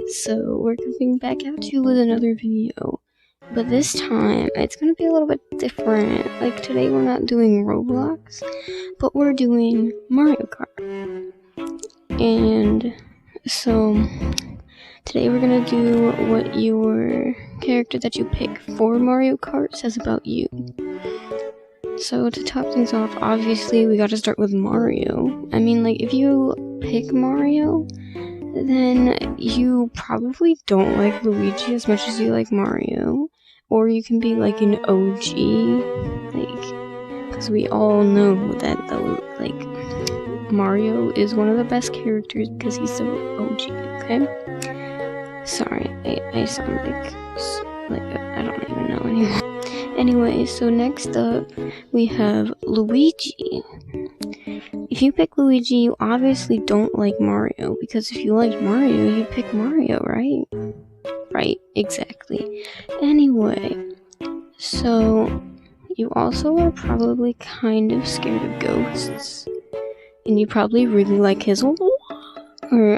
So we're coming back at you with another video, but this time it's gonna be a little bit different. Like today we're not doing Roblox, but we're doing Mario Kart. And so today we're gonna do what your character that you pick for Mario Kart says about you. So to top things off, obviously we gotta start with Mario. I mean, like, if you pick Mario, then you probably don't like Luigi as much as you like Mario. Or you can be like an OG, like, because we all know that Mario is one of the best characters because he's so OG, okay? Sorry, I sound like I don't even know anymore. Anyway, so next up, we have Luigi. If you pick Luigi, you obviously don't like Mario, because if you liked Mario, you'd pick Mario, right? Right, exactly. Anyway, so you also are probably kind of scared of ghosts, and you probably really like his, or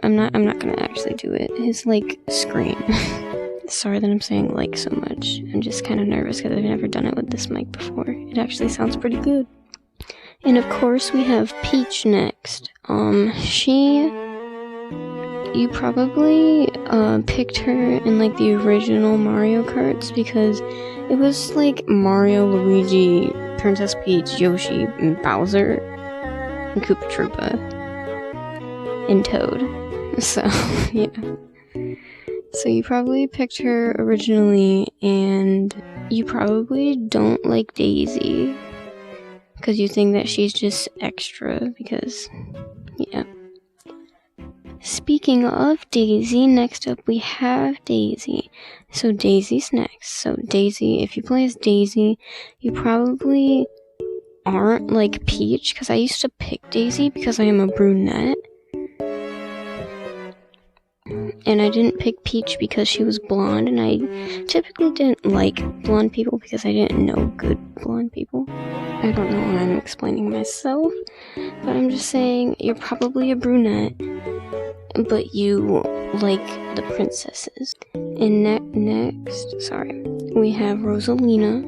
I'm not gonna actually do it, his, like, scream. Sorry that I'm saying like so much. I'm just kind of nervous because I've never done it with this mic before. It actually sounds pretty good. And of course we have Peach next. You probably picked her in like the original Mario Karts because it was like Mario, Luigi, Princess Peach, Yoshi, and Bowser, and Koopa Troopa, and Toad. So, yeah. So you probably picked her originally, and you probably don't like Daisy, because you think that she's just extra, because, yeah. Speaking of Daisy, next up we have Daisy. So Daisy's next. So Daisy, if you play as Daisy, you probably aren't like Peach, because I used to pick Daisy because I am a brunette. And I didn't pick Peach because she was blonde, and I typically didn't like blonde people because I didn't know good blonde people. I don't know why I'm explaining myself, but I'm just saying you're probably a brunette, but you like the princesses. And next, we have Rosalina,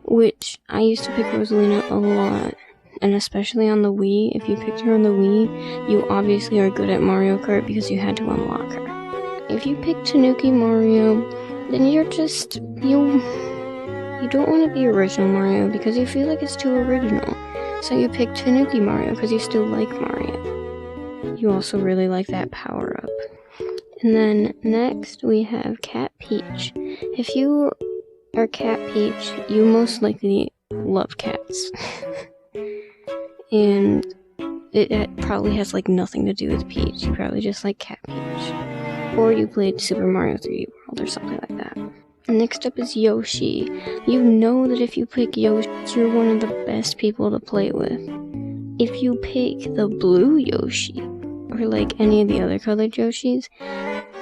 which I used to pick Rosalina a lot. And especially on the Wii, if you picked her on the Wii, you obviously are good at Mario Kart because you had to unlock her. If you pick Tanuki Mario, then you're just, you don't want to be original Mario because you feel like it's too original. So you pick Tanuki Mario because you still like Mario. You also really like that power up. And then next we have Cat Peach. If you are Cat Peach, you most likely love cats. And it probably has like nothing to do with Peach. You probably just like Cat Peach. Or you played Super Mario 3D World or something like that. Next up is Yoshi. You know that if you pick Yoshi, you're one of the best people to play with. If you pick the blue Yoshi, or like any of the other colored Yoshis,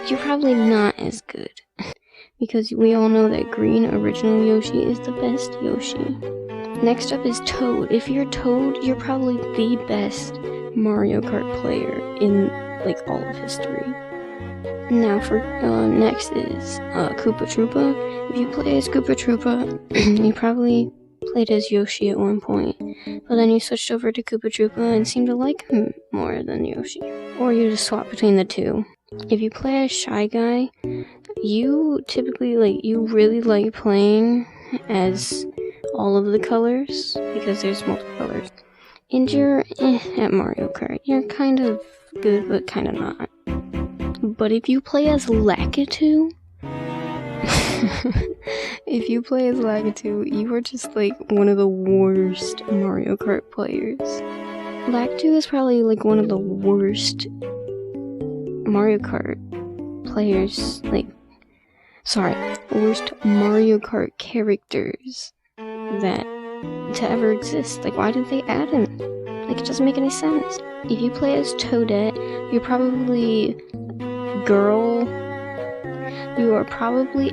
you're probably not as good. Because we all know that green original Yoshi is the best Yoshi. Next up is Toad. If you're Toad, you're probably the best Mario Kart player in, like, all of history. Now for, next is, Koopa Troopa. If you play as Koopa Troopa, you probably played as Yoshi at one point, but then you switched over to Koopa Troopa and seemed to like him more than Yoshi. Or you just swap between the two. If you play as Shy Guy, you typically, you really like playing as all of the colors, because there's multiple colors. And you're at Mario Kart. You're kind of good, but kind of not. But if you play as Lakitu, you are just like one of the worst Mario Kart players. Lakitu is probably like one of the worst Mario Kart players, worst Mario Kart characters that to ever exist. Like, why did they add him? Like, it doesn't make any sense. If you play as Toadette, you are probably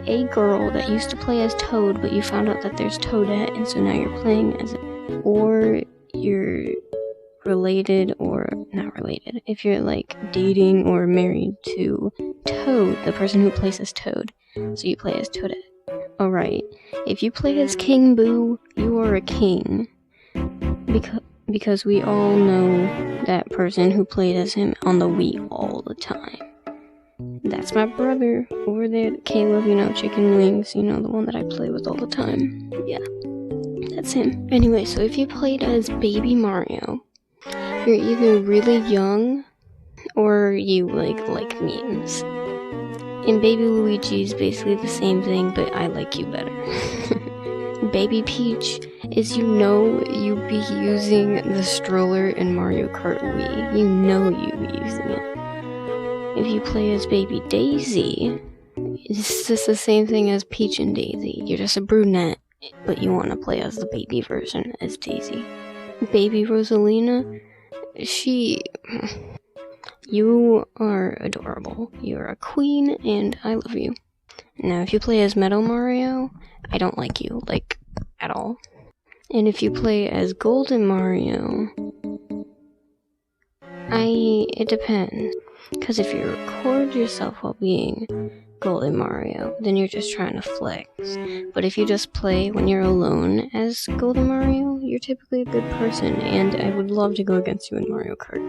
a girl that used to play as Toad, but you found out that there's Toadette, and so now you're playing as it. Or you're related or not related. If you're like dating or married to Toad, the person who plays as Toad. So you play as Toadette. Alright, if you play as King Boo, you are a king. Because we all know that person who played as him on the Wii all the time. That's my brother over there, Caleb, chicken wings, the one that I play with all the time. Yeah, that's him. Anyway, so if you played as Baby Mario, you're either really young or you like memes. And Baby Luigi is basically the same thing, but I like you better. Baby Peach is you be using the stroller in Mario Kart Wii. You be using it. If you play as Baby Daisy, it's just the same thing as Peach and Daisy. You're just a brunette, but you want to play as the baby version as Daisy. Baby Rosalina, you are adorable. You're a queen, and I love you. Now, if you play as Metal Mario, I don't like you, at all. And if you play as Golden Mario, it depends. Because if you record yourself while being Golden Mario, then you're just trying to flex. But if you just play when you're alone as Golden Mario, you're typically a good person, and I would love to go against you in Mario Kart.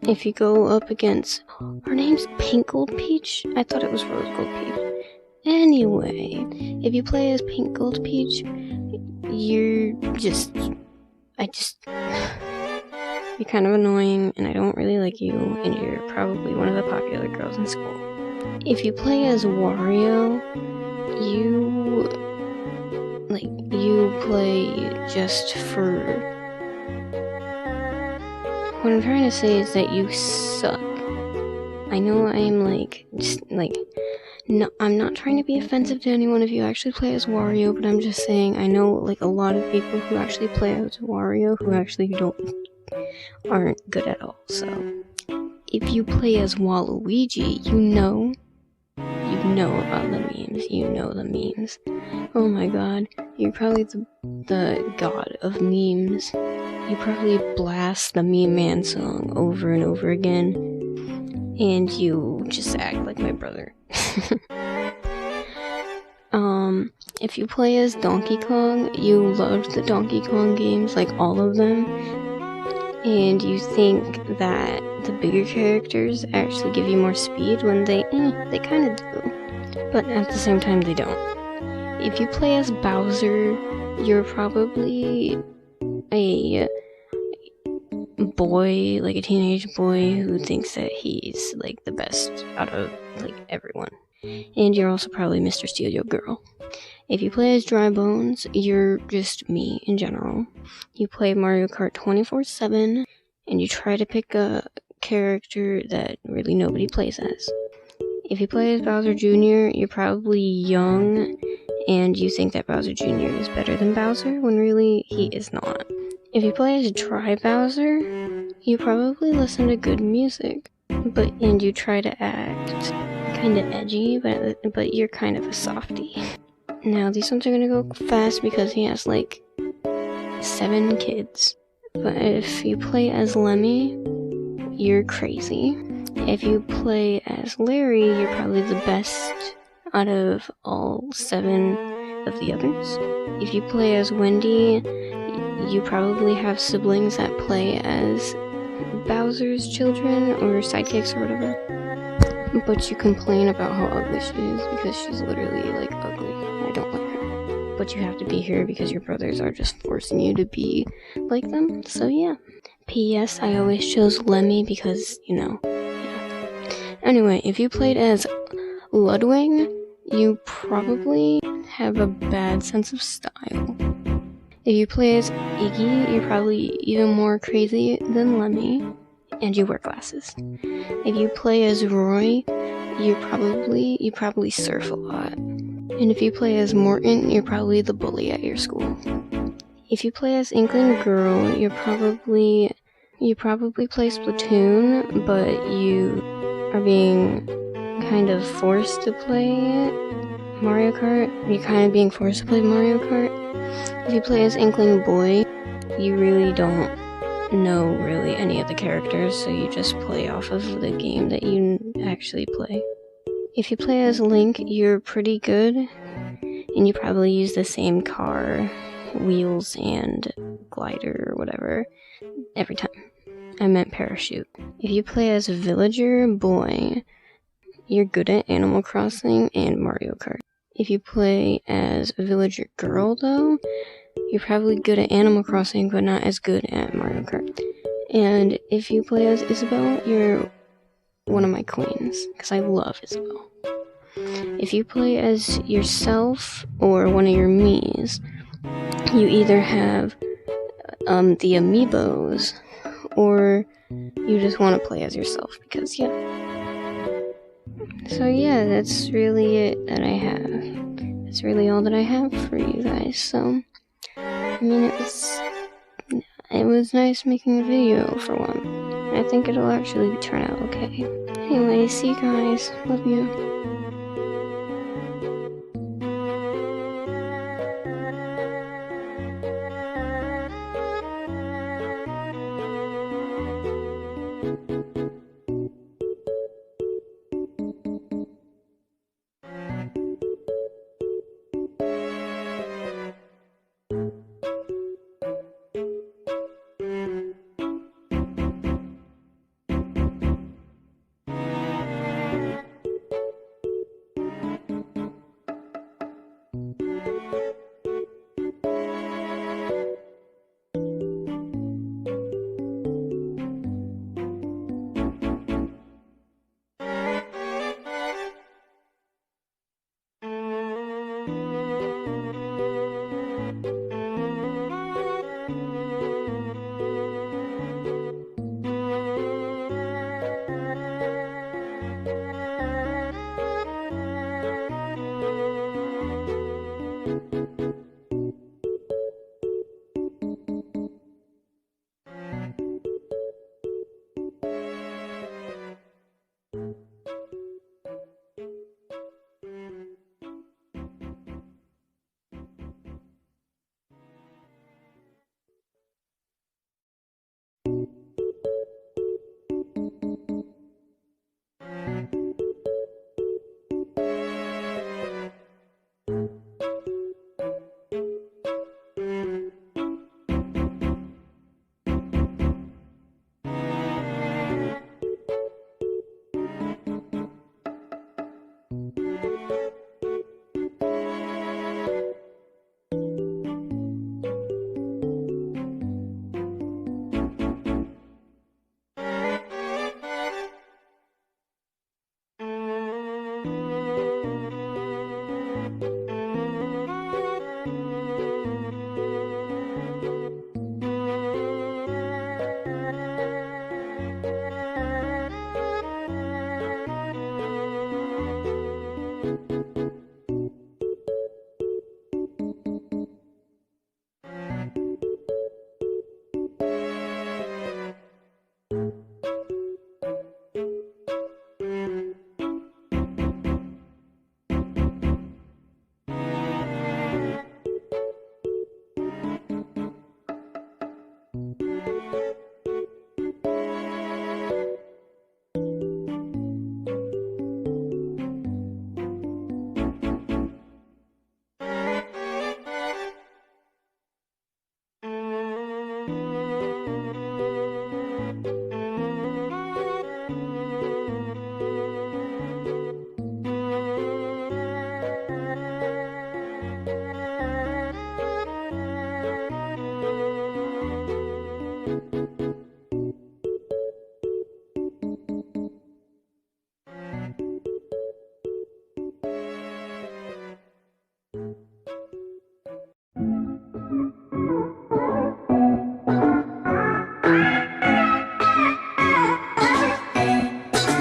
If you go up against... Her name's Pink Gold Peach? I thought it was Rose Gold Peach. Anyway, if you play as Pink Gold Peach, you're kind of annoying, and I don't really like you, and you're probably one of the popular girls in school. If you play as Wario, you play just for... What I'm trying to say is that you suck. I know I'm no, I'm not trying to be offensive to anyone if you actually play as Wario, but I'm just saying I know a lot of people who actually play as Wario who actually aren't good at all. So if you play as Waluigi, you know about the memes. You know the memes. Oh my god, you're probably the god of memes. You probably blast the Meme Man song over and over again, and you just act like my brother. If you play as Donkey Kong, you loved the Donkey Kong games, all of them, and you think that the bigger characters actually give you more speed when they kind of do, but at the same time they don't. If you play as Bowser, you're probably a boy, a teenage boy who thinks that he's the best out of everyone. And you're also probably Mr. Steal Your Girl. If you play as Dry Bones, you're just me in general. You play Mario Kart 24/7, and you try to pick a character that really nobody plays as. If you play as Bowser Jr., you're probably young, and you think that Bowser Jr. is better than Bowser, when really he is not. If you play as Dry Bowser, you probably listen to good music, and you try to act kind of edgy, but you're kind of a softie. Now, these ones are gonna go fast because he has 7 kids. But if you play as Lemmy, you're crazy. If you play as Larry, you're probably the best out of all 7 of the others. If you play as Wendy, you probably have siblings that play as Bowser's children or sidekicks or whatever. But you complain about how ugly she is because she's literally ugly. I don't like her. But you have to be here because your brothers are just forcing you to be like them. So yeah. P.S. I always chose Lemmy because, yeah. Anyway, if you played as Ludwig, you probably have a bad sense of style. If you play as Iggy, you're probably even more crazy than Lemmy, and you wear glasses. If you play as Roy, you probably surf a lot. And if you play as Morton, you're probably the bully at your school. If you play as Inkling Girl, you probably play Splatoon, but you are being kind of forced to play Mario Kart. You're kind of being forced to play Mario Kart. If you play as Inkling Boy, you really don't know really any of the characters, so you just play off of the game that you actually play. If you play as Link, you're pretty good, and you probably use the same car, wheels, and glider or whatever every time. I meant parachute. If you play as a villager boy, you're good at Animal Crossing and Mario Kart. If you play as a villager girl, though, you're probably good at Animal Crossing, but not as good at Mario Kart. And if you play as Isabelle, you're one of my queens, because I love Isabelle. If you play as yourself or one of your Miis, you either have the amiibos, or you just want to play as yourself, because yeah. So yeah, that's really it that I have. That's really all that I have for you guys. So, I mean, it was nice making a video for one. I think it'll actually turn out okay. Anyway, see you guys. Love you.